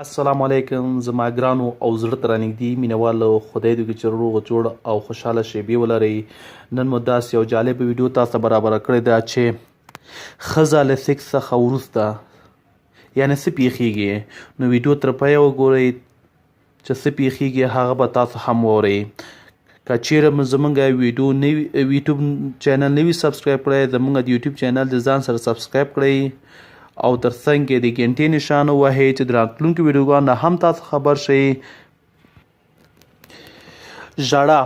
السلام علیکم زما ګرانو او زړه ته رانږدې مینهوالو خدای دې وکړي چې روغ جوړ او خوشحاله شیبې ولرئ. نن مو داسې یو جالبه ویډیو تاسو ته برابره کړې ده چې ښځه له سیکس څخه وروسته یعنې څه پیښیږي، نو ویډیو تر پایه وګورئ چې څه پیښیږي هغه به تاسو هم واورئ. که چیرې زموږ ویډیو یوټیوب چینل نه وي سبسکرایب کړی، زموږ د یوټیوب چینل د ځان سره سبسکرایب کړئ او ترڅنګ یې د ګنټې نشان ووهئ چې د راتلونکو ویډیوګانو نه هم تاسو خبر شئ. ژړا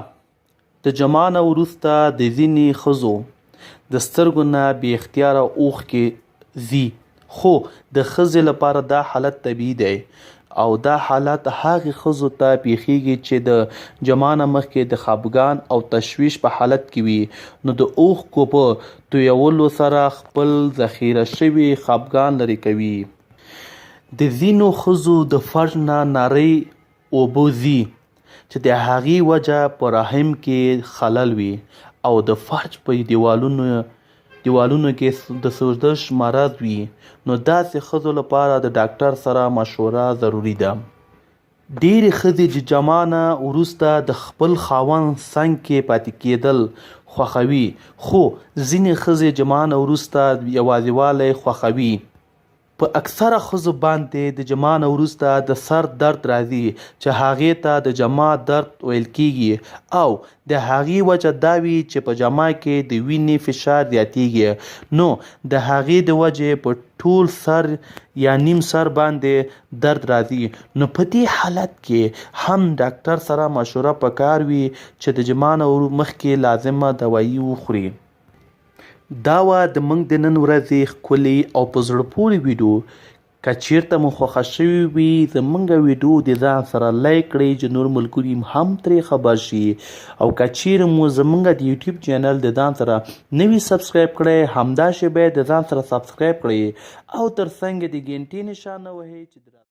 د جما نه وروسته د ځینې ښځو د سترګو نه بې اختیاره اوښکې ځي، خو د ښځې لپاره دا حالت طبیعي دی او دا حالت هغې ښځو ته پیښیږي چې د جما نه مخکې د خفګان او تشویش په حالت کې وي، نو د اوښکو په تویولو سره خپل ذخیره شوي خفګان لرې کوي. د ځینو ښځو د فرج نه نرۍ اوبه ځي چې د هغې وجه په رحم کې خلل وي او د فرج په دیوالونو کې د سوزش مرض وي، نو داسې ښځو لپاره د ډاکټر سره مشوره ضروري ده. ډېرې ښځې د جما نه وروسته د خپل خاوند څنګ کې پاتې کېدل خوښوي، خو ځینې ښځې جما نه وروسته یوازیوالی خوښوي. په اکثره ښځو باندې د جما نه وروسته د سر درد راځي چې هغې ته د جما درد ویل کېږي او د هغې وجه دا وي چې په جما کې د وینې فشار زیاتیږي، نو د هغې د وجې په ټول سر یا نیم سر باندې درد راځي. نو په دې حالت کې هم ډاکټر سره مشوره پکار وي چې د جما نه مخکې لازمه دوایي وخوري. دا وه د موږ د نن ورځې ښکلې او په زړه پورې ویډیو. که چیرته مو خوښه شوې وي زموږ ویډیو د ځان سره لایک کړئ چې نور ملګري هم ترې خبر شي، او که چیرې مو زموږ د یوټیوب چینل د ځان سره نه وي سبسکرایب کړی همداسې باید د ځان سره سبسکرایب کړئ او ترڅنګ د ګنټې نشان ووهئ چې